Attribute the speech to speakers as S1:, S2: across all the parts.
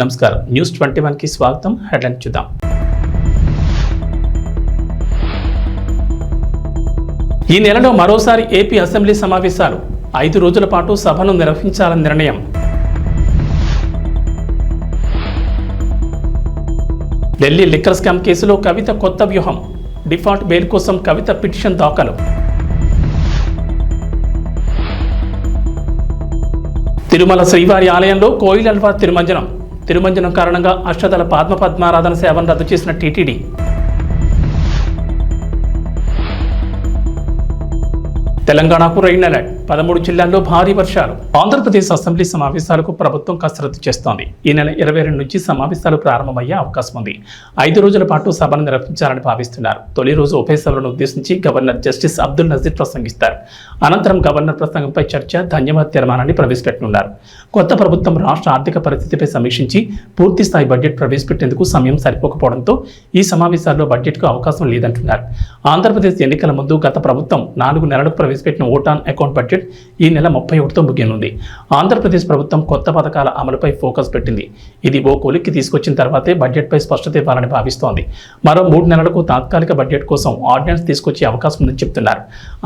S1: నమస్కారం న్యూస్ 21 కి స్వాగతం. హెడ్లైన్ చూద్దాం. ఈ నెలలో మరోసారి ఏపీ అసెంబ్లీ సమావేశాలు 5 రోజుల పాటు సభను నిర్వహించాలని నిర్ణయం. ఢిల్లీ లిక్కర్ స్కామ్ కేసులో కవిత కొత్త వ్యూహం. డిఫాల్ట్ బెయిల్ కోసం కవిత పిటిషన్ దాఖలు. తిరుమల శ్రీవారి ఆలయంలో కోయిలల్వా తిరుమంజనం కారణంగా అష్టదళ పద్మారాధన సేవను రద్దు చేసిన టీటీడీ. తెలంగాణకు రెయిన్ అలర్ట్. 13 జిల్లాల్లో భారీ వర్షాలు. ఆంధ్రప్రదేశ్ అసెంబ్లీ సమావేశాలకు ప్రభుత్వం కసరత్తు చేస్తోంది. ఈ నెల 22 నుంచి సమావేశాలు ప్రారంభమయ్యే అవకాశం ఉంది. 5 రోజుల పాటు సభను నిర్వహించాలని భావిస్తున్నారు. తొలి రోజు ఉభయ సభలను ఉద్దేశించి గవర్నర్ జస్టిస్ అబ్దుల్ నజీర్ ప్రసంగిస్తారు. అనంతరం గవర్నర్ ప్రసంగంపై చర్చ, ధన్యవాద తీర్మానాన్ని ప్రవేశపెట్టనున్నారు. కొత్త ప్రభుత్వం రాష్ట్ర ఆర్థిక పరిస్థితిపై సమీక్షించి పూర్తి స్థాయి బడ్జెట్ ప్రవేశపెట్టేందుకు సమయం సరిపోకపోవడంతో ఈ సమావేశాల్లో బడ్జెట్కు అవకాశం లేదంటున్నారు. ఆంధ్రప్రదేశ్ ఎన్నికల ముందు గత ప్రభుత్వం 4 నెలలకు ప్రవేశపెట్టిన ఓట్ ఆన్ అకౌంట్ బడ్జెట్ ఈ నెల 31తో ముగియనుంది. ఆంధ్రప్రదేశ్ ప్రభుత్వం కొత్త పథకాల అమలుపై ఫోకస్ పెట్టింది. ఇది ఓ కొలిక్కి తీసుకొచ్చిన తర్వాతే బడ్జెట్పై స్పష్టత ఇవ్వాలని భావిస్తోంది. మరో 3 నెలలకు తాత్కాలిక బడ్జెట్ కోసం ఆర్డినెన్స్ తీసుకొచ్చే అవకాశం ఉందని చెబుతున్నారు.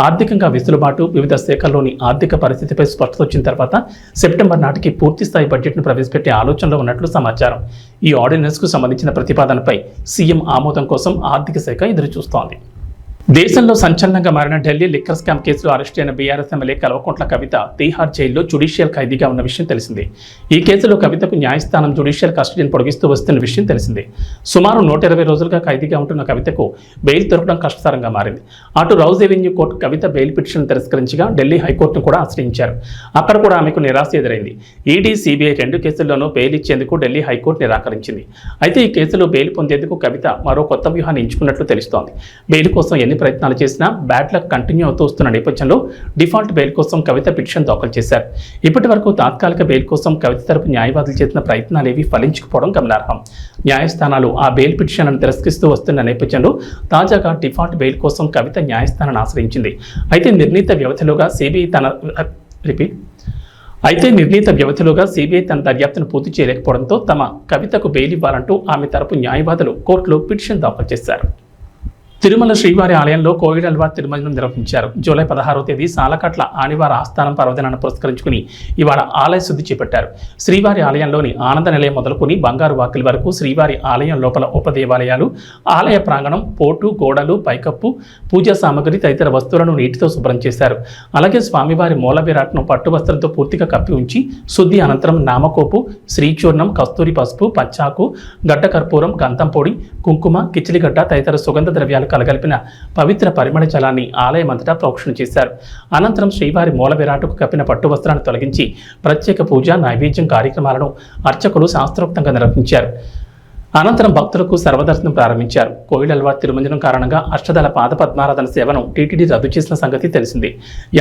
S1: ఆర్థికంగా వెసులుబాటు, వివిధ శాఖల్లోని ఆర్థిక పరిస్థితిపై స్పష్టత వచ్చిన తర్వాత సెప్టెంబర్ నాటికి పూర్తి స్థాయి బడ్జెట్ను ప్రవేశపెట్టే ఆలోచనలో ఉన్నట్లు సమాచారం. ఈ ఆర్డినెన్స్కు సంబంధించిన ప్రతిపాదనపై సీఎం ఆమోదం కోసం ఆర్థిక శాఖ ఎదురుచూస్తోంది. దేశంలో సంచలనంగా మారిన ఢిల్లీ లిక్కర్ స్కామ్ కేసులో అరెస్ట్ అయిన బీఆర్ఎస్ ఎమ్మెల్యే కల్వకుంట్ల కవిత తీహార్ జైల్లో జ్యుడిషియల్ ఖైదీగా ఉన్న విషయం తెలిసిందే. ఈ కేసులో కవితకు న్యాయస్థానం జ్యుడిషియల్ కస్టడీని పొడిగిస్తూ వస్తున్న విషయం తెలిసిందే. సుమారు 120 రోజులుగా ఖైదీగా ఉంటున్న కవితకు బెయిల్ దొరకడం కష్టతరంగా మారింది. అటు రౌజ్ ఎవెన్యూ కోర్టు కవిత బెయిల్ పిటిషన్ తిరస్కరించగా ఢిల్లీ హైకోర్టును కూడా ఆశ్రయించారు. అక్కడ కూడా ఆమెకు నిరాశ ఎదురైంది. ఈడీ, సిబిఐ 2 కేసుల్లోనూ బెయిల్ ఇచ్చేందుకు ఢిల్లీ హైకోర్టు నిరాకరించింది. అయితే ఈ కేసులో బెయిల్ పొందేందుకు కవిత మరో కొత్త వ్యూహాన్ని ఎంచుకున్నట్లు తెలుస్తోంది. బెయిల్ కోసం ప్రయత్నాలు చేసినా బ్యాడ్ లక్ కంటిన్యూ అవుతూ వస్తున్న నేపథ్యంలో డిఫాల్ట్ బెయిల్ కోసం కవిత పిటిషన్ దాఖలు చేశారు. ఇప్పటి వరకు తాత్కాలిక బెయిల్ కోసం కవిత తరపు న్యాయవాదులు చేసిన ప్రయత్నాలేవి ఫలించకపోవడం గమనార్హం. న్యాయస్థానాలు ఆ బెయిల్ పిటిషన్లను తిరస్కరిస్తూ వస్తున్న నేపథ్యంలో తాజాగా డిఫాల్ట్ బెయిల్ కోసం కవిత న్యాయస్థానాన్ని ఆశ్రయించింది. అయితే నిర్ణీత వ్యవధిలోగా సిబిఐ తన దర్యాప్తును పూర్తి చేయలేకపోవడంతో తమ కవితకు బెయిల్ ఇవ్వాలంటూ ఆమె తరపు న్యాయవాదులు కోర్టులో పిటిషన్ దాఖలు చేశారు. తిరుమల శ్రీవారి ఆలయంలో కోయిలల్వా తిరుమంజనం నిర్వహించారు. జూలై 16వ తేదీ సాలకట్ల ఆనివార ఆస్థానం పర్వదినాన్ని పురస్కరించుకుని ఇవాళ ఆలయ శుద్ధి చేపట్టారు. శ్రీవారి ఆలయంలోని ఆనంద నిలయం మొదలుకొని బంగారు వాకిలి వరకు శ్రీవారి ఆలయం లోపల ఉపదేవాలయాలు, ఆలయ ప్రాంగణం, పోటు, గోడలు, పైకప్పు, పూజా సామగ్రి తదితర వస్తువులను నీటితో శుభ్రం చేశారు. అలాగే స్వామివారి మూల విరాట్ను పట్టు వస్త్రంతో పూర్తిగా కప్పి ఉంచి శుద్ధి అనంతరం నామకోపు, శ్రీచూర్ణం, కస్తూరి పసుపు, పచ్చాకు, గడ్డ కర్పూరం, గంధం పొడి, కుంకుమ, కిచిలిగడ్డ తదితర సుగంధ ద్రవ్యాలు కలగలిపిన పవిత్ర పరిమళ జలాన్ని ఆలయం అంతటా ప్రోక్షణ చేశారు. అనంతరం శ్రీవారి మూల విరాటుకు కప్పిన పట్టు వస్త్రాన్ని తొలగించి ప్రత్యేక పూజ, నైవేద్యం కార్యక్రమాలను అర్చకులు శాస్త్రోక్తంగా నిర్వహించారు. అనంతరం భక్తులకు సర్వదర్శనం ప్రారంభించారు. కోయిలల్వా తిరుమంజనం కారణంగా అష్టదళ పద్మారాధన సేవను టీటీడీ రద్దు చేసిన సంగతి తెలిసిందే.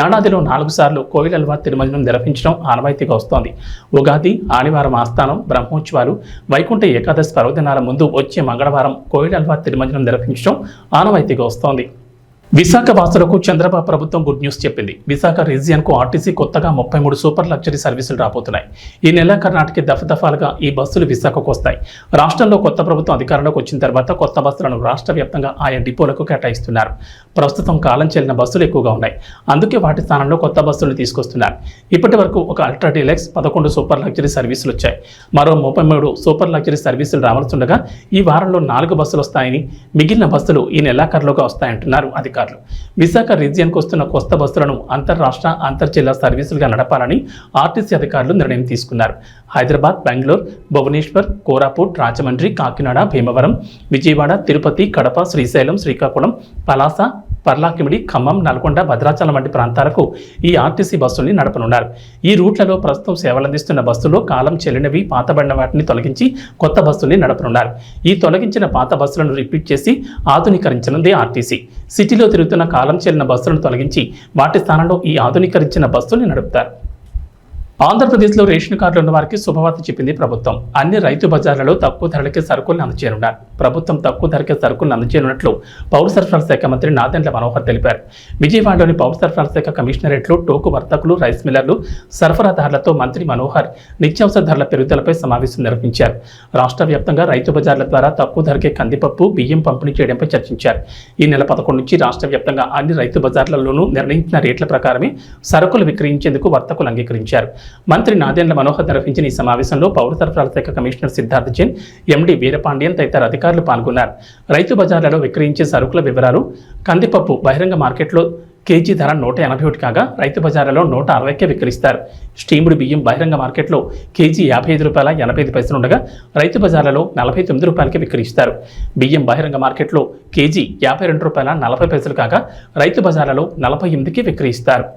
S1: ఏడాదిలో 4 సార్లు కోయిలల్వా తిరుమంజనం నిర్వహించడం ఆనవాయితీగా వస్తోంది. ఉగాది, ఆదివారం ఆస్థానం, బ్రహ్మోత్సవాలు, వైకుంఠ ఏకాదశి పర్వదినాల ముందు వచ్చే మంగళవారం కోయిలల్వా తిరుమంజనం నిర్వహించడం ఆనవాయితీగా వస్తోంది. విశాఖ వాసులకు చంద్రబాబు ప్రభుత్వం గుడ్ న్యూస్ చెప్పింది. విశాఖ రీజియన్కు ఆర్టీసీ కొత్తగా 33 సూపర్ లగ్జరీ సర్వీసులు రాబోతున్నాయి. ఈ నెలాఖరు నాటికి దఫాలుగా ఈ బస్సులు విశాఖకు వస్తాయి. రాష్ట్రంలో కొత్త ప్రభుత్వం అధికారంలోకి వచ్చిన తర్వాత కొత్త బస్సులను రాష్ట్ర వ్యాప్తంగా ఆయా డిపోలకు కేటాయిస్తున్నారు. ప్రస్తుతం కాలం చెల్లిన బస్సులు ఎక్కువగా ఉన్నాయి. అందుకే వాటి స్థానంలో కొత్త బస్సులు తీసుకొస్తున్నారు. ఇప్పటి వరకు ఒక అల్ట్రా డీలక్స్, 11 సూపర్ లగ్జరీ సర్వీసులు వచ్చాయి. మరో 33 సూపర్ లగ్జరీ సర్వీసులు రావాల్సిండగా ఈ వారంలో 4 బస్సులు వస్తాయని, మిగిలిన బస్సులు ఈ నెలాఖరులోగా వస్తాయంటున్నారు అధికారులు. విశాఖ రీజియన్కు వస్తున్న కొత్త బస్సులను అంతర్రాష్ట్ర, అంతర్జిల్లా సర్వీసులుగా నడపాలని ఆర్టీసీ అధికారులు నిర్ణయం తీసుకున్నారు. హైదరాబాద్, బెంగళూరు, భువనేశ్వర్, కోరాపుట్, రాజమండ్రి, కాకినాడ, భీమవరం, విజయవాడ, తిరుపతి, కడప, శ్రీశైలం, శ్రీకాకుళం, పలాస, పర్లాకిమిడి, ఖమ్మం, నల్గొండ, భద్రాచలం వంటి ప్రాంతాలకు ఈ ఆర్టీసీ బస్సుల్ని నడపనున్నారు. ఈ రూట్లలో ప్రస్తుతం సేవలందిస్తున్న బస్సులో కాలం చెల్లినవి, పాతబడిన వాటిని తొలగించి కొత్త బస్సుల్ని నడపనున్నారు. ఈ తొలగించిన పాత బస్సులను రిపీట్ చేసి ఆధునీకరించనుంది ఆర్టీసీ. సిటీలో తిరుగుతున్న కాలం చెల్లిన బస్సులను తొలగించి వాటి స్థానంలో ఈ ఆధునీకరించిన బస్సుల్ని నడుపుతారు. ఆంధ్రప్రదేశ్లో రేషన్ కార్డులు ఉన్న వారికి శుభవార్త చెప్పింది ప్రభుత్వం. అన్ని రైతు బజార్లలో తక్కువ ధరలకే సరుకులను అందజేయనున్నారు. ప్రభుత్వం తక్కువ ధరకే సరుకులను అందజేయనున్నట్లు పౌర సరఫరాల శాఖ మంత్రి నాదెండ్ల మనోహర్ తెలిపారు. విజయవాడలోని పౌర సరఫరాల శాఖ కమిషనరేట్లో టోకు వర్తకులు, రైస్ మిల్లర్లు, సరఫరాదారులతో మంత్రి మనోహర్ నిత్యావసర ధరల పెరుగుదలపై సమావేశం నిర్వహించారు. రాష్ట్ర వ్యాప్తంగా రైతు బజార్ల ద్వారా తక్కువ ధరకే కందిపప్పు, బియ్యం పంపిణీ చేయడంపై చర్చించారు. ఈ నెల 11 నుంచి రాష్ట్ర వ్యాప్తంగా అన్ని రైతు బజార్లలోనూ నిర్ణయించిన రేట్ల ప్రకారమే సరుకులు విక్రయించేందుకు వర్తకులు అంగీకరించారు. మంత్రి నాదెండ్ల మనోహర్ నిర్వహించిన ఈ సమావేశంలో పౌర సరఫరాల శాఖ కమిషనర్ సిద్ధార్థ జైన్, ఎండీ వీరపాండియన్ తదితర అధికారులు పాల్గొన్నారు. రైతు బజార్లలో విక్రయించే సరుకుల వివరాలు: కందిపప్పు బహిరంగ మార్కెట్లో కేజీ ధర 181 కాగా రైతు బజార్లలో 160కే విక్రయిస్తారు. స్టీముడు బియ్యం బహిరంగ మార్కెట్లో కేజీ ₹55.85 ఉండగా రైతు బజార్లలో ₹49కే విక్రయిస్తారు. బియ్యం బహిరంగ మార్కెట్లో కేజీ ₹52.40 కాగా రైతు బజార్లలో 48కే విక్రయిస్తారు.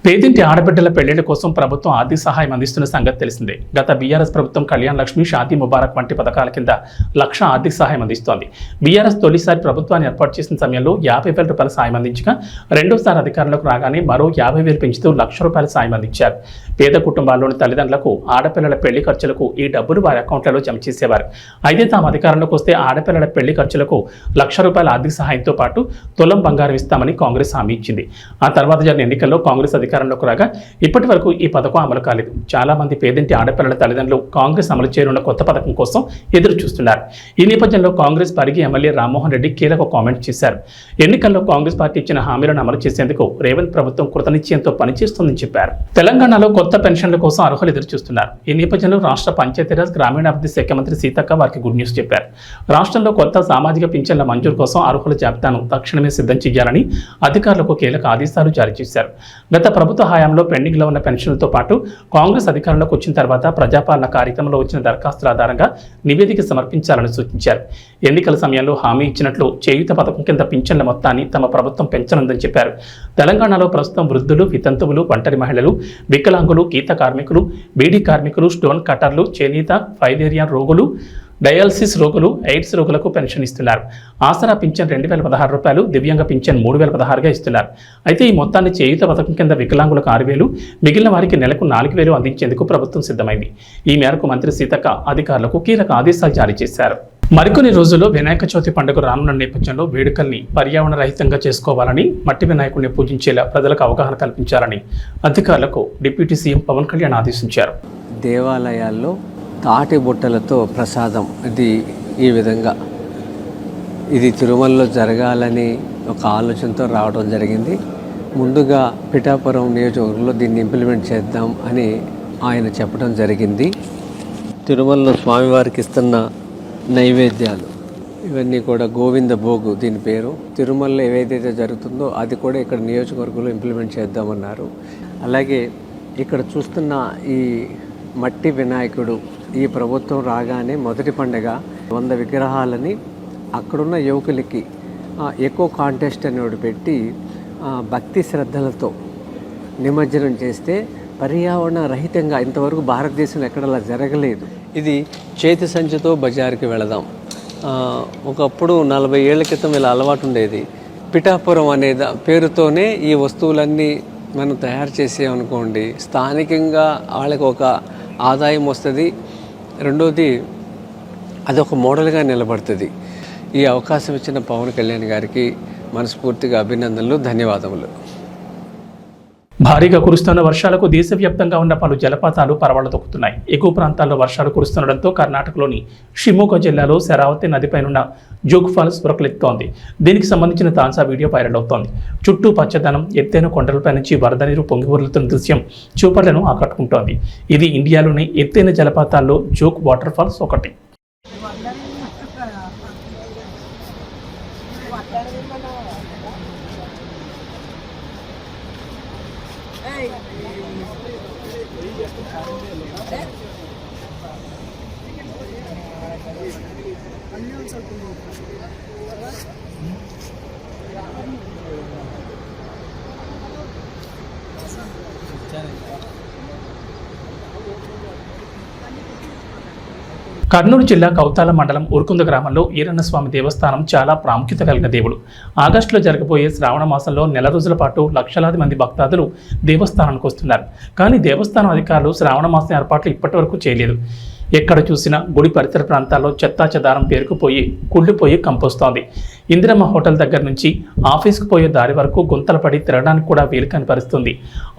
S1: పేదింటి ఆడబిడ్డల పెళ్లిళ్ల కోసం ప్రభుత్వం ఆర్థిక సహాయం అందిస్తున్న సంగతి తెలిసిందే. గత బీఆర్ఎస్ ప్రభుత్వం కళ్యాణ్ లక్ష్మి, షాదీ ముబారక్ వంటి పథకాల కింద ₹1,00,000 ఆర్థిక సహాయం అందిస్తోంది. బీఆర్ఎస్ తొలిసారి ప్రభుత్వాన్ని ఏర్పాటు చేసిన సమయంలో ₹50,000 సాయం అందించగా రెండోసారి అధికారంలోకి రాగానే మరో ₹50,000 పెంచుతూ ₹1,00,000 సాయం అందించారు. పేద కుటుంబాల్లోని తల్లిదండ్రులకు ఆడపిల్లల పెళ్లి ఖర్చులకు ఈ డబ్బులు వారి అకౌంట్లలో జమ చేసేవారు. అయితే తాము అధికారంలోకి వస్తే ఆడపిల్లల పెళ్లి ఖర్చులకు ₹1,00,000 ఆర్థిక సహాయంతో పాటు తులం బంగారం ఇస్తామని కాంగ్రెస్ హామీ ఇచ్చింది. ఆ తర్వాత జరిగిన ఎన్నికల్లో కాంగ్రెస్ అధికారంలోకి రాగా ఇప్పటి వరకు ఈ పథకం అమలు కాలేదు. చాలా మంది పేదింటి ఆడపిల్లల తల్లిదండ్రులు కాంగ్రెస్ అమలు చేయనున్న కొత్త పథకం కోసం ఎదురు చూస్తున్నారు. ఈ నేపథ్యంలో కాంగ్రెస్ పరిగి ఎమ్మెల్యే రామ్మోహన్ రెడ్డి కీలక కామెంట్ చేశారు. ఎన్నికల్లో కాంగ్రెస్ పార్టీ ఇచ్చిన హామీలను అమలు చేసేందుకు రేవంత్ ప్రభుత్వం కృతనిశ్చయంతో పనిచేస్తోందని చెప్పారు. తెలంగాణలో కొత్త పెన్షన్ల కోసం అర్హులు ఎదురు చూస్తున్నారు. ఈ నేపథ్యంలో రాష్ట్ర పంచాయతీరాజ్ గ్రామీణాభివృద్ధి శాఖ మంత్రి సీతక్క వారికి గుడ్ న్యూస్ చెప్పారు. రాష్ట్రంలో కొత్త సామాజిక పింఛన్ల మంజూరు కోసం అర్హుల జాబితాను తక్షణమే సిద్ధం చేయాలని అధికారులకు కీలక ఆదేశాలు జారీ చేశారు. గత ప్రభుత్వ హయాంలో పెండింగ్లో ఉన్న పెన్షన్లతో పాటు కాంగ్రెస్ అధికారంలోకి వచ్చిన తర్వాత ప్రజాపాలన కార్యక్రమంలో వచ్చిన దరఖాస్తుల ఆధారంగా నివేదిక సమర్పించాలని సూచించారు. ఎన్నికల సమయంలో హామీ ఇచ్చినట్లు చేయూత పథకం కింద పింఛన్ల మొత్తాన్ని తమ ప్రభుత్వం పెంచనుందని చెప్పారు. తెలంగాణలో ప్రస్తుతం వృద్ధులు, వితంతువులు, ఒంటరి మహిళలు, వికలాంగులు, గీత కార్మికులు, బీడీ కార్మికులు, స్టోన్ కటర్లు, చేనేత, ఫైలేరియా రోగులు, డయాలసిస్ రోగులు, ఎయిడ్స్ రోగులకు పెన్షన్ ఇస్తున్నారు. ఆసరా పింఛన్ ₹2,016, దివ్యాంగ పింఛన్ ₹3,016గా ఇస్తున్నారు. అయితే ఈ మొత్తాన్ని చేయూత పథకం కింద వికలాంగులకు 6,000, మిగిలిన వారికి నెలకు 4,000 అందించేందుకు ప్రభుత్వం సిద్ధమైంది. ఈ మేరకు మంత్రి సీతక్క అధికారులకు కీలక ఆదేశాలు జారీ చేశారు. మరికొన్ని రోజుల్లో వినాయక చవితి పండుగ రానున్న నేపథ్యంలో వేడుకల్ని పర్యావరణ రహితంగా చేసుకోవాలని, మట్టి వినాయకుడిని పూజించేలా ప్రజలకు అవగాహన కల్పించాలని అధికారులకు డిప్యూటీ సీఎం పవన్ కళ్యాణ్ ఆదేశించారు.
S2: దేవాలయాల్లో తాటి బుట్టలతో ప్రసాదం ఈ విధంగా ఇది తిరుమలలో జరగాలని ఒక ఆలోచనతో రావడం జరిగింది. ముందుగా పిఠాపురం నియోజకవర్గంలో దీన్ని ఇంప్లిమెంట్ చేద్దాం అని ఆయన చెప్పడం జరిగింది. తిరుమలలో స్వామివారికి ఇస్తున్న నైవేద్యాలు ఇవన్నీ కూడా గోవింద భోగు దీని పేరు. తిరుమలలో ఏదైతే జరుగుతుందో అది కూడా ఇక్కడ నియోజకవర్గంలో ఇంప్లిమెంట్ చేద్దామన్నారు. అలాగే ఇక్కడ చూస్తున్న ఈ మట్టి వినాయకుడు ఈ ప్రభుత్వం రాగానే మొదటి పండుగ 100 విగ్రహాలని అక్కడున్న యువకులకి ఎకో కాంటెస్ట్ అనేవి పెట్టి భక్తి శ్రద్ధలతో నిమజ్జనం చేస్తే పర్యావరణ రహితంగా ఇంతవరకు భారతదేశంలో ఎక్కడలా జరగలేదు. ఇది చేతి సంచితో బజార్కి వెళదాం. ఒకప్పుడు 40 ఏళ్ల క్రితం ఇలా అలవాటు ఉండేది. పిఠాపురం అనే పేరుతోనే ఈ వస్తువులన్నీ మనం తయారు చేసామనుకోండి, స్థానికంగా వాళ్ళకి ఒక ఆదాయం వస్తుంది. రెండోది అదొక మోడల్గా నిలబడుతుంది. ఈ అవకాశం ఇచ్చిన పవన్ కళ్యాణ్ గారికి మనస్ఫూర్తిగా అభినందనలు, ధన్యవాదములు.
S1: భారీగా కురుస్తున్న వర్షాలకు దేశవ్యాప్తంగా ఉన్న పలు జలపాతాలు పరవళ్లు తొక్కుతున్నాయి. ఎగువ ప్రాంతాల్లో వర్షాలు కురుస్తుండటంతో కర్ణాటకలోని షిమోగా జిల్లాలో శరావతి నదిపైనున్న జోగ్ ఫాల్స్ ఉరకలెత్తుతోంది. దీనికి సంబంధించిన తాజా వీడియో వైరల్ అవుతోంది. చుట్టూ పచ్చదనం, ఎత్తైన కొండలపై నుంచి వరద నీరు పొంగి ఊరుతున్న దృశ్యం చూపర్లను ఆకట్టుకుంటోంది. ఇది ఇండియాలోని ఎత్తైన జలపాతాల్లో జోగ్ వాటర్ ఫాల్స్ ఒకటి. కర్నూలు జిల్లా కౌతాల మండలం ఉరుకుంద గ్రామంలో ఈరన్నస్వామి దేవస్థానం చాలా ప్రాముఖ్యత కలిగిన దేవుడు. ఆగస్టులో జరగబోయే శ్రావణ మాసంలో నెల రోజుల పాటు లక్షలాది మంది భక్తాదులు దేవస్థానానికి వస్తున్నారు. కానీ దేవస్థానం అధికారులు శ్రావణ మాసం ఏర్పాట్లు ఇప్పటి వరకు చేయలేదు. ఎక్కడ చూసినా గుడి పరిసర ప్రాంతాల్లో చెత్తా చెదారం పేరుకుపోయి కుళ్ళిపోయి కంపోస్తోంది. ఇందిరమ్మ హోటల్ దగ్గర నుంచి ఆఫీస్కు పోయే దారి వరకు గుంతలు పడి తిరగడానికి కూడా వీలు కాని పరిస్థితుంది.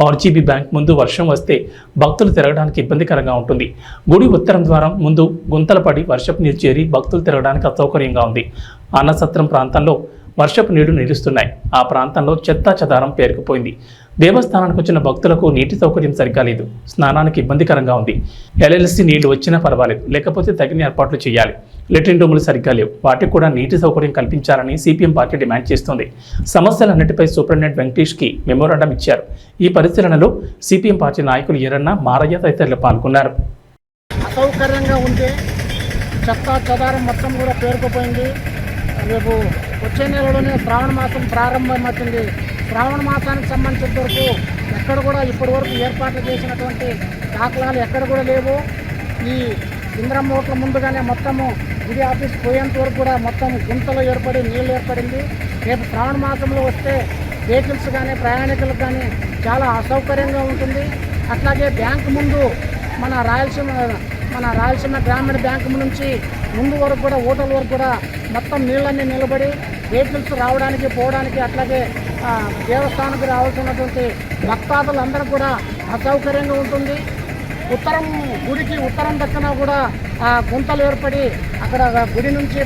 S1: ఆర్జీబీ బ్యాంక్ ముందు వర్షం వస్తే భక్తులు తిరగడానికి ఇబ్బందికరంగా ఉంటుంది. గుడి ఉత్తరం ద్వారం ముందు గుంతలు పడి వర్షపు నీరు చేరి భక్తులు తిరగడానికి అసౌకర్యంగా ఉంది. అన్నసత్రం ప్రాంతంలో వర్షపు నీరు నిలుస్తున్నాయి. ఆ ప్రాంతంలో చెత్తా చెదారం పేరుకుపోయింది. దేవస్థానానికి వచ్చిన భక్తులకు నీటి సౌకర్యం సరిగ్గా లేదు. స్నానానికి ఇబ్బందికరంగా ఉంది. ఎల్ఎల్సీ నీళ్లు వచ్చినా పర్వాలేదు, లేకపోతే తగిన ఏర్పాట్లు చేయాలి. లెట్రిన్ రూములు సరిగ్గా లేవు, వాటికి కూడా నీటి సౌకర్యం కల్పించాలని సిపిఎం పార్టీ డిమాండ్ చేస్తోంది. సమస్యలన్నిటిపై సూపరింటెండెంట్ వెంకటేష్కి మెమోరాండం ఇచ్చారు. ఈ పరిశీలనలో సిపిఎం పార్టీ నాయకులు ఎర్రన్న, మారయ్య తదితరులు పాల్గొన్నారు.
S3: అసౌకర్యంగా ఉంటే చెత్తా చెదారం మొత్తం కూడా పేరుకుపోయింది. రేపు వచ్చే నెలలోనే శ్రావణ మాసం ప్రారంభమవుతుంది. శ్రావణ మాసానికి సంబంధించిన వరకు ఎక్కడ కూడా ఇప్పటి వరకు ఏర్పాట్లు చేసినటువంటి దాఖలాలు ఎక్కడ కూడా లేవు. ఈ ఇంద్రమ్మ హోటల్ ముందుగానే మొత్తము గుడి ఆఫీస్ పోయేంత వరకు కూడా మొత్తం గుంతలు ఏర్పడి నీళ్ళు ఏర్పడింది. రేపు శ్రావణ మాసంలో వస్తే వెహికల్స్ కానీ ప్రయాణికులకు కానీ చాలా అసౌకర్యంగా ఉంటుంది. అట్లాగే బ్యాంకు ముందు మన రాయలసీమ గ్రామీణ బ్యాంకు నుంచి ముందు వరకు కూడా హోటల్ వరకు కూడా మొత్తం నీళ్ళన్నీ నిలబడి వెహికల్స్ రావడానికి పోవడానికి అట్లాగే దేవస్థానానికి రావాల్సినటువంటి భక్తాదులందరూ కూడా అసౌకర్యంగా ఉంటుంది. గుడికి ఉత్తరం దక్షిణ కూడా గుంతలు ఏర్పడి అక్కడ గుడి నుంచి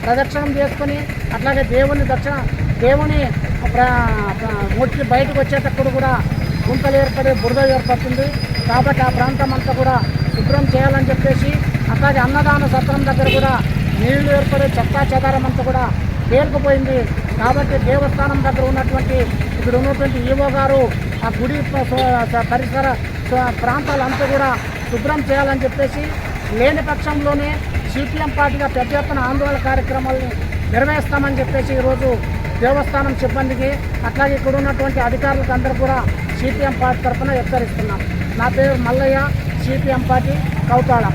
S3: ప్రదక్షిణం చేసుకొని అట్లాగే దేవుని ముట్టి బయటకు వచ్చేటప్పుడు కూడా గుంతలు ఏర్పడి బురద ఏర్పడుతుంది. కాబట్టి ఆ ప్రాంతం అంతా కూడా శుభ్రం చేయాలని చెప్పేసి అట్లాగే అన్నదాన సత్రం దగ్గర కూడా నీళ్లు ఏర్పడే చెత్తా చెదారం అంతా కూడా పేరుకుపోయింది. కాబట్టి దేవస్థానం దగ్గర ఇక్కడ ఉన్నటువంటి ఈవో గారు ఆ గుడి పరిసర ప్రాంతాలంతా కూడా శుభ్రం చేయాలని చెప్పేసి లేని పక్షంలోనే సిపిఎం పార్టీగా పెద్ద ఎత్తున ఆందోళన కార్యక్రమాలను నిర్వహిస్తామని చెప్పేసి ఈరోజు దేవస్థానం సిబ్బందికి అట్లాగే ఇక్కడ ఉన్నటువంటి అధికారులకు అందరూ కూడా సిపిఎం పార్టీ తరఫున హెచ్చరిస్తున్నాం. నా పేరు మల్లయ్య, సిపిఎం పార్టీ కౌతాళ.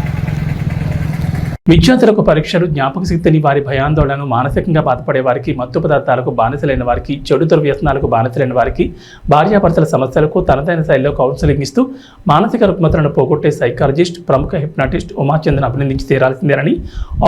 S1: విద్యార్థులకు పరీక్షలు, జ్ఞాపక శక్తిని, వారి భయాందోళనను, మానసికంగా బాధపడే వారికి, మత్తు పదార్థాలకు బానిసలైన వారికి, చెడు దుర్వ్యసనాలకు బానిసలైన వారికి, భార్యాభర్తల సమస్యలకు తనదైన శైలిలో కౌన్సిలింగ్ ఇస్తూ మానసిక రుగ్మతలను పోగొట్టే సైకాలజిస్ట్, ప్రముఖ హిప్నాటిస్ట్ ఉమాచంద్రన్ అభినందించి తీరాల్సిందేనని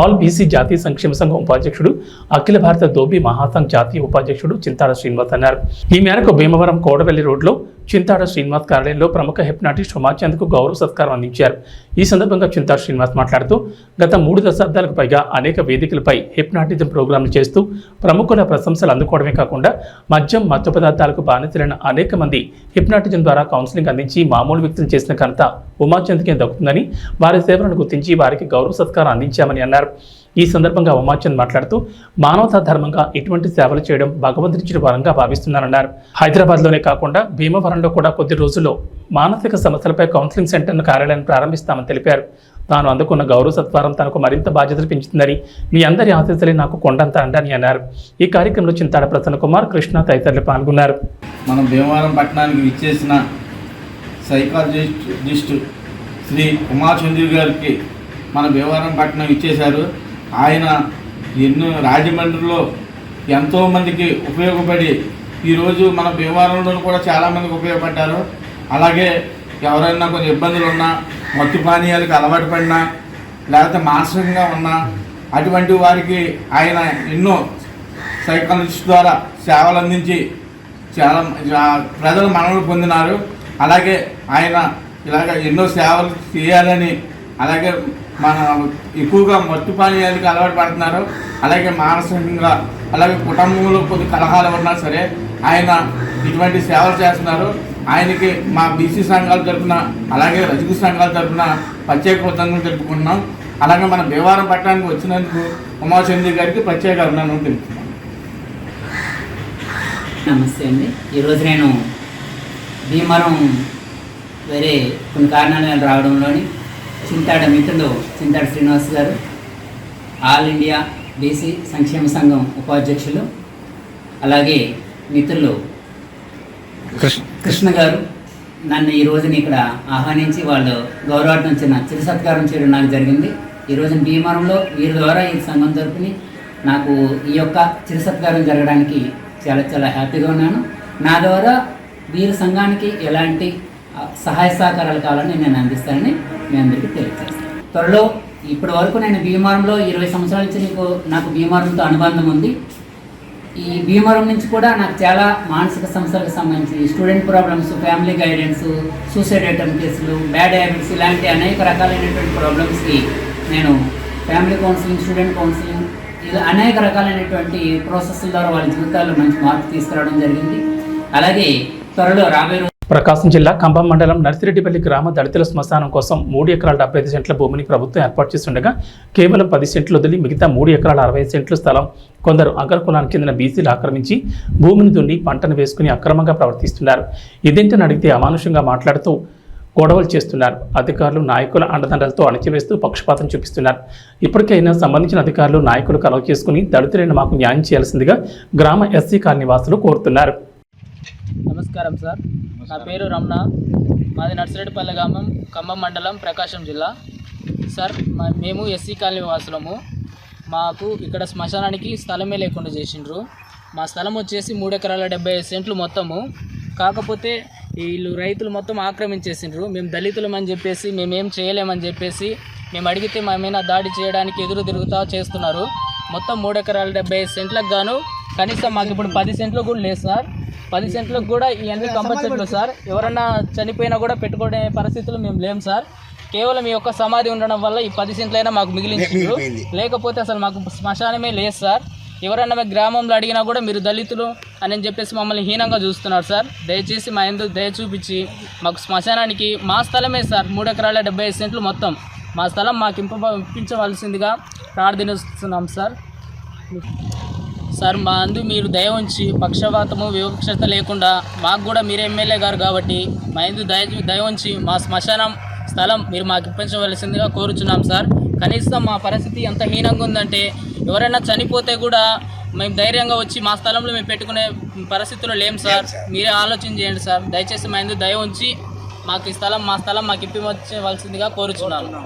S1: ఆల్ బీసీ జాతీయ సంక్షేమ సంఘం ఉపాధ్యక్షుడు, అఖిల భారత దోబీ మహాసంఘ్ జాతీయ ఉపాధ్యక్షుడు చింతాడ శ్రీనివాస్ అన్నారు. ఈ మేరకు భీమవరం కోడవెల్లి రోడ్లో చింతాడ శ్రీనివాస్ కార్యాలయంలో ప్రముఖ హిప్నాటిస్ట్ ఉమాచంద్కు గౌరవ సత్కారం అందించారు. ఈ సందర్భంగా చింతాడ శ్రీనివాస్ మాట్లాడుతూ గత 3 దశాబ్దాలకు పైగా అనేక వేదికలపై హిప్నాటిజం ప్రోగ్రాంలు చేస్తూ ప్రముఖుల ప్రశంసలు అందుకోవడమే కాకుండా మద్యం, మత్తు పదార్థాలకు బానిసలైన అనేక మంది హిప్నాటిజం ద్వారా కౌన్సిలింగ్ అందించి మామూలు వ్యక్తులు చేసిన ఘనత ఉమాచంద్కే దక్కుతుందని, వారి సేవలను గుర్తించి వారికి గౌరవ సత్కారం అందించామని అన్నారు. ఈ సందర్భంగా ఉమాచంద్ మాట్లాడుతూ మానవతా ధర్మంగా ఇటువంటి సేవలు చేయడం భగవంతుడిచ్చిన వరంగా భావిస్తున్నారన్నారు. హైదరాబాద్లోనే కాకుండా భీమవరంలో కూడా కొద్ది రోజుల్లో మానసిక సమస్యలపై కౌన్సిలింగ్ సెంటర్ను కార్యాలయాన్ని ప్రారంభిస్తామని తెలిపారు. తాను అందుకున్న గౌరవ సత్కారం తనకు మరింత బాధ్యతలు పెంచుతుందని, మీ అందరి ఆశీస్సులే నాకు కొండంత అండని అన్నారు. ఈ కార్యక్రమంలో చింతాడ ప్రసన్న కుమార్, కృష్ణ తదితరులు పాల్గొన్నారు.
S4: మనం భీమవరం పట్టణానికి విచ్చేసిన సైకాలజిస్ట్ శ్రీ ఉమాచంద్ర గారికి మన భీమవరం పట్టణం ఇచ్చేశారు. ఆయన రాజమండ్రిలో ఎంతోమందికి ఉపయోగపడి ఈరోజు మన భీమవరంలో కూడా చాలామందికి ఉపయోగపడ్డారు. అలాగే ఎవరైనా కొన్ని ఇబ్బందులు ఉన్నా, మత్తు పానీయాలకు అలవాటు పడినా, లేకపోతే మానసికంగా ఉన్నా అటువంటి వారికి ఆయన ఎన్నో సైకాలజిస్ట్ ద్వారా సేవలు అందించి చాలా ప్రజలు మనవులు పొందినారు. అలాగే ఆయన ఇలాగ ఎన్నో సేవలు చేయాలని, అలాగే మన ఎక్కువగా మత్తు పానీయాలకు అలవాటు పడుతున్నారు. అలాగే మానసికంగా, అలాగే కుటుంబంలో కొన్ని కలహాలు ఉన్నా సరే ఆయన ఇటువంటి సేవలు చేస్తున్నారు. ఆయనకి మా బీసీ సంఘాల తరఫున, అలాగే రజకు సంఘాల తరఫున ప్రత్యేక కృతజ్ఞతలు తెలుపుకుంటున్నాం. అలాగే మన భీమవరం పట్టణానికి వచ్చినందుకు ఉమాచంద్ర గారికి ప్రత్యేక అభినందనలు తెలుపుతున్నాం.
S5: నమస్తే అండి. ఈరోజు నేను భీమవరం వేరే కొన్ని కారణాలు రావడంలోని చింతాడ మిత్రుడు చింతాడ శ్రీనివాస్ గారు, ఆల్ ఇండియా బీసీ సంక్షేమ సంఘం ఉపాధ్యక్షులు, అలాగే మిత్రులు కృష్ణ గారు నన్ను ఈ రోజుని ఇక్కడ ఆహ్వానించి వాళ్ళు గౌరవార్థం చిరు సత్కారం చేయడం నాకు జరిగింది. ఈ రోజున భీమవరంలో వీరి ద్వారా ఈ సంఘం తరపుని నాకు ఈ యొక్క చిరు సత్కారం జరగడానికి చాలా చాలా హ్యాపీగా ఉన్నాను. నా ద్వారా వీరి సంఘానికి ఎలాంటి సహాయ సహకారాలు కావాలని నేను అందిస్తానని మీ అందరికీ తెలియజేస్తాను. త్వరలో ఇప్పటి వరకు నేను భీమవరంలో 20 సంవత్సరాల నుంచి నాకు భీమవరంతో అనుబంధం ఉంది. ఈ భీమవరం నుంచి కూడా నాకు చాలా మానసిక సమస్యలకు సంబంధించి student problems, family guidance, suicide attempt కేసులు, బ్యాడ్ హ్యాబిట్స్ ఇలాంటి అనేక రకాలైనటువంటి ప్రాబ్లమ్స్కి నేను ఫ్యామిలీ కౌన్సిలింగ్, స్టూడెంట్ కౌన్సిలింగ్ ఇలా అనేక రకాలైనటువంటి ప్రాసెస్ల ద్వారా వాళ్ళ జీవితాల్లో మంచి మార్పు తీసుకురావడం జరిగింది. అలాగే త్వరలో రాబోయే
S1: ప్రకాశం జిల్లా కంభం మండలం నర్సిరెడ్డిపల్లి గ్రామ దళితుల శ్మశానం కోసం 3 ఎకరాల 75 సెంట్ల భూమిని ప్రభుత్వం ఏర్పాటు చేస్తుండగా కేవలం 10 సెంట్లు వదిలి మిగతా 3 ఎకరాల 60 సెంట్ల స్థలం కొందరు అగ్రకులానికి చెందిన బీసీలు ఆక్రమించి భూమిని దున్ని పంటను వేసుకుని అక్రమంగా ప్రవర్తిస్తున్నారు. ఇదేంటని అడిగితే అమానుషంగా మాట్లాడుతూ గొడవలు చేస్తున్నారు. అధికారులు నాయకుల అండదండలతో అణచివేస్తూ పక్షపాతం చూపిస్తున్నారు. ఇప్పటికైనా సంబంధించిన అధికారులు నాయకులు కలవ చేసుకుని దళితులైన మాకు న్యాయం చేయాల్సిందిగా గ్రామ ఎస్సీ కాలనీ వాసులు కోరుతున్నారు.
S6: నమస్కారం సార్, నా పేరు రమణ, మాది నర్సిరెడ్డిపల్లి గ్రామం, ఖమ్మం మండలం, ప్రకాశం జిల్లా. సార్ మేము ఎస్సీ కాలనీ వాసులము. మాకు ఇక్కడ శ్మశానానికి స్థలమే లేకుండా చేసిండ్రు. మా స్థలం వచ్చేసి 3 ఎకరాల 75 సెంట్లు మొత్తము. కాకపోతే వీళ్ళు రైతులు మొత్తం ఆక్రమించేసిండ్రు. మేము దళితులం అని చెప్పేసి మేమేం చేయలేమని చెప్పేసి మేము అడిగితే మా మీద దాడి చేయడానికి ఎదురు తిరుగుతా చేస్తున్నారు. మొత్తం 3 ఎకరాల 75 సెంట్లకు గాను కనీసం మాకు ఇప్పుడు 10 సెంట్లు కూడా లేదు సార్. 10 సెంట్లకు కూడా ఇవన్నీ కంప చెట్లు సార్. ఎవరన్నా చనిపోయినా కూడా పెట్టుకునే పరిస్థితులు మేము లేం సార్. కేవలం ఈ యొక్క సమాధి ఉండడం వల్ల ఈ 10 సెంట్లైనా మాకు మిగిలించారు. లేకపోతే అసలు మాకు శ్మశానమే లేదు సార్. ఎవరన్నా మా గ్రామంలో అడిగినా కూడా మీరు దళితులు అని చెప్పేసి మమ్మల్ని హీనంగా చూస్తున్నారు సార్. దయచేసి మా ఎందుకు దయ చూపించి మాకు శ్మశానానికి మా స్థలమే సార్ 3 ఎకరాల 75 సెంట్లు మొత్తం మా స్థలం మాకు ఇప్పించవలసిందిగా ప్రార్థిస్తున్నాం సార్. సార్ మా అందు మీరు దయ ఉంచి పక్షపాతము వివక్షత లేకుండా మాకు కూడా మీరు ఎమ్మెల్యే గారు కాబట్టి మా అందు దయ ఉంచి మా శ్మశానం స్థలం మీరు మాకు ఇప్పించవలసిందిగా కోరుచున్నాం సార్. కనీసం మా పరిస్థితి ఎంత హీనంగా ఉందంటే ఎవరైనా చనిపోతే కూడా మేము ధైర్యంగా వచ్చి మా స్థలంలో మేము పెట్టుకునే పరిస్థితుల్లో లేం సార్. మీరే ఆలోచన చేయండి సార్. దయచేసి మా అందు దయ ఉంచి మాకు ఈ స్థలం మా స్థలం మాకు ఇప్పించవలసిందిగా కోరుచున్నాను.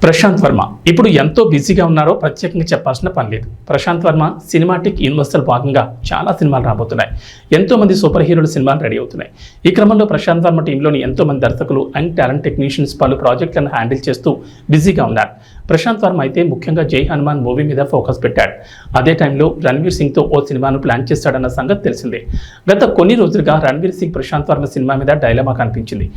S1: ప్రశాంత్ వర్మ ఇప్పుడు ఎంతో బిజీగా ఉన్నారో ప్రత్యేకంగా చెప్పాల్సిన పని లేదు. ప్రశాంత్ వర్మ సినిమాటిక్ యూనివర్సల్ భాగంగా చాలా సినిమాలు రాబోతున్నాయి. ఎంతో మంది సూపర్ హీరోల సినిమాలు రెడీ అవుతున్నాయి. ఈ క్రమంలో ప్రశాంత్ వర్మ టీంలోని ఎంతో మంది దర్శకులు అండ్ టాలెంట్ టెక్నీషియన్స్ పలు ప్రాజెక్టులను హ్యాండిల్ చేస్తూ బిజీగా ఉన్నారు. ప్రశాంత్ వర్మ అయితే ముఖ్యంగా జై హనుమాన్ మూవీ మీద ఫోకస్ పెట్టాడు. అదే టైంలో రణ్వీర్ సింగ్తో ఓ సినిమాను ప్లాన్ చేస్తాడన్న సంగతి తెలిసిందే. గత కొన్ని రోజులుగా రణ్వీర్ సింగ్ ప్రశాంత్ వర్మ సినిమా మీద డైలమా కనిపించింది.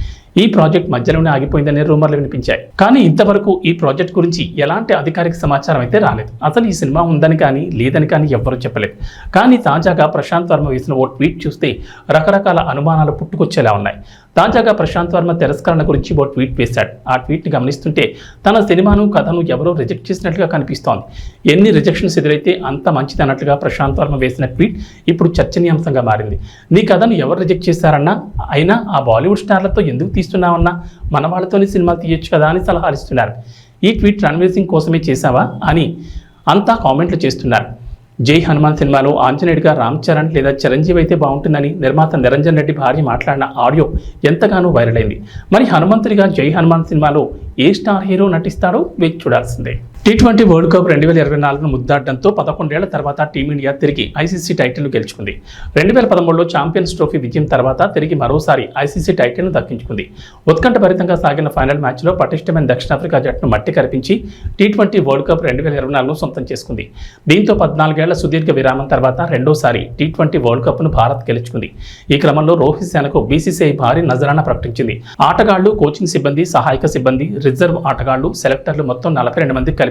S1: ఈ ప్రాజెక్ట్ మధ్యలోనే ఆగిపోయిందనే రూమర్లు వినిపించాయి. కానీ ఇంతవరకు ఈ ప్రాజెక్ట్ గురించి ఎలాంటి అధికారిక సమాచారం అయితే రాలేదు. అసలు ఈ సినిమా ఉందని కానీ లేదని కానీ ఎవ్వరూ చెప్పలేదు. కానీ తాజాగా ప్రశాంత్ వర్మ వేసిన ఓ ట్వీట్ చూస్తే రకరకాల అనుమానాలు పుట్టుకొచ్చేలా ఉన్నాయి. తాజాగా ప్రశాంత్ వర్మ తిరస్కరణ గురించి ఓ ట్వీట్ వేశాడు. ఆ ట్వీట్ని గమనిస్తుంటే తన సినిమాను కథను ఎవరో రిజెక్ట్ చేసినట్లుగా కనిపిస్తోంది. ఎన్ని రిజెక్షన్స్ ఎదురైతే అంత మంచిది అన్నట్లుగా ప్రశాంత్ వర్మ వేసిన ట్వీట్ ఇప్పుడు చర్చనీయాంశంగా మారింది. నీ కథను ఎవరు రిజెక్ట్ చేశారన్నా, అయినా ఆ బాలీవుడ్ స్టార్లతో ఎందుకు తీస్తున్నావన్నా, మన వాళ్ళతోనే సినిమా తీయొచ్చు కదా అని సలహాలు ఇస్తున్నారు. ఈ ట్వీట్ రణ్వీర్ సింగ్ కోసమే చేశావా అని అంతా కామెంట్లు చేస్తున్నారు. జై హనుమాన్ సినిమాలో ఆంజనేయుడిగా రామ్ చరణ్ లేదా చిరంజీవి అయితే బాగుంటుందని నిర్మాత నిరంజన్ రెడ్డి భార్య మాట్లాడిన ఆడియో ఎంతగానో వైరల్ అయింది. మరి హనుమంతుడిగా జై హనుమాన్ సినిమాలో ఏ స్టార్ హీరో నటిస్తాడో వేచి చూడాల్సిందే. T20 వరల్డ్ కప్ 2024ను ముద్దాడడంతో 11 ఏళ్ల తర్వాత టీమిండియా తిరిగి ఐసీసీ టైటిల్ను గెలుచుకుంది. 2013లో ఛాంపియన్స్ ట్రోఫీ విజయం తర్వాత తిరిగి మరోసారి ఐసీసీ టైటిల్ను దక్కించుకుంది. ఉత్కంఠభరితంగా సాగిన ఫైనల్ మ్యాచ్లో పటిష్టమైన దక్షిణాఫ్రికా జట్టును మట్టి కరిపించి T20 వరల్డ్ కప్ 2024ను సొంతం చేసుకుంది. దీంతో 14 ఏళ్ల సుదీర్ఘ విరామం తర్వాత రెండోసారి T20 వరల్డ్ కప్ను భారత్ గెలుచుకుంది. ఈ క్రమంలో రోహిత్ సేనకు బీసీసీఐ భారీ నజరానా ప్రకటించింది. ఆటగాళ్లు, కోచింగ్ సిబ్బంది, సహాయక సిబ్బంది, రిజర్వ్ ఆటగాళ్లు, సెలెక్టర్లు మొత్తం 42 మంది కలిపి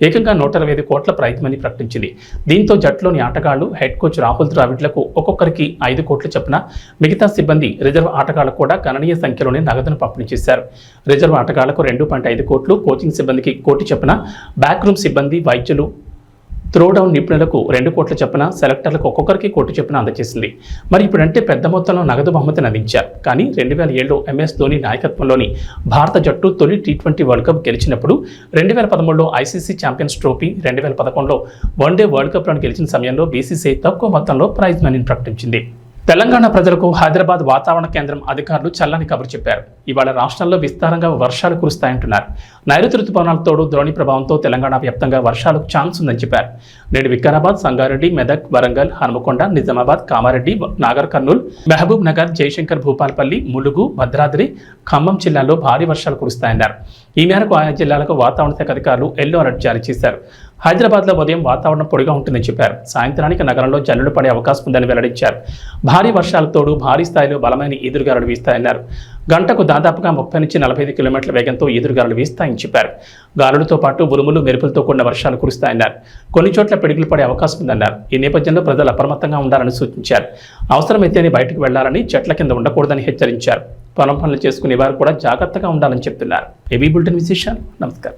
S1: ఏకంగా 125 కోట్ల ప్రైజ్మనీ ప్రకటించింది. దీంతో జట్టులోని ఆటగాళ్లు, హెడ్ కోచ్ రాహుల్ ద్రావిడ్లకు ఒక్కొక్కరికి 5 కోట్ల చొప్పున, మిగతా సిబ్బంది, రిజర్వ్ ఆటగాళ్లకు కూడా గణనీయ సంఖ్యలోనే నగదును పంపిణీ చేశారు. రిజర్వ్ ఆటగాళ్లకు 2.5 కోట్లు, కోచింగ్ సిబ్బందికి 1 కోటి చొప్పున, బ్యాక్ రూమ్ సిబ్బంది, వైద్యులు, త్రోడౌన్ నిపుణులకు 2 కోట్ల చొప్పున, సెలెక్టర్లకు ఒక్కొక్కరికి 1 కోటి చొప్పున అందజేసింది. మరి ఇప్పుడంటే పెద్ద మొత్తంలో నగదు బహుమతిని అందించారు. కానీ 2007లో MS ధోని నాయకత్వంలోని భారత జట్టు తొలి T20 వరల్డ్ కప్ గెలిచినప్పుడు, 2013లో ఐసీసీ ఛాంపియన్స్ ట్రోఫీ, 2011లో వన్డే వరల్డ్ కప్లను గెలిచిన సమయంలో బీసీసీఐ తక్కువ మొత్తంలో ప్రైజ్ మనీని ప్రకటించింది. తెలంగాణ ప్రజలకు హైదరాబాద్ వాతావరణ కేంద్రం అధికారులు చల్లని కబురు చెప్పారు. ఇవాళ రాష్ట్రంలో విస్తారంగా వర్షాలు కురుస్తాయంటున్నారు. నైరుతి రుతుపవనాల తోడు ద్రోణి ప్రభావంతో తెలంగాణ వ్యాప్తంగా వర్షాలకు ఛాన్స్ ఉందని చెప్పారు. నేడు వికారాబాద్, సంగారెడ్డి, మెదక్, వరంగల్, హనుమకొండ, నిజామాబాద్, కామారెడ్డి, నాగర్ కర్నూల్, మహబూబ్ నగర్, జయశంకర్, భూపాలపల్లి, ములుగు, భద్రాద్రి, ఖమ్మం జిల్లాల్లో భారీ వర్షాలు కురుస్తాయన్నారు. ఈ మేరకు ఆయా జిల్లాలకు వాతావరణ శాఖ అధికారులు ఎల్లో అలర్ట్ జారీ చేశారు. హైదరాబాద్లో ఉదయం వాతావరణం పొడిగా ఉంటుందని చెప్పారు. సాయంత్రానికి నగరంలో జల్లులు పడే అవకాశం ఉందని వెల్లడించారు. భారీ వర్షాలకు తోడు భారీ స్థాయిలో బలమైన ఈదురుగాలులు వీస్తాయన్నారు. గంటకు దాదాపుగా 30 నుంచి 45 కిలోమీటర్ల వేగంతో ఈదురుగాలులు వీస్తాయని చెప్పారు. గాలులతో పాటు ఉరుములు, మెరుపులతో కూడిన వర్షాలు కురుస్తాయన్నారు. కొన్ని చోట్ల పిడుగులు పడే అవకాశం ఉందన్నారు. ఈ నేపథ్యంలో ప్రజలు అప్రమత్తంగా ఉండాలని సూచించారు. అవసరమైతేనే బయటకు వెళ్లాలని, చెట్ల కింద ఉండకూడదని హెచ్చరించారు. పొలం పనులు చేసుకునే వారు కూడా జాగ్రత్తగా ఉండాలని చెప్తున్నారు. ఏబీ బులెటిన్ విశేషాలు. నమస్కారం.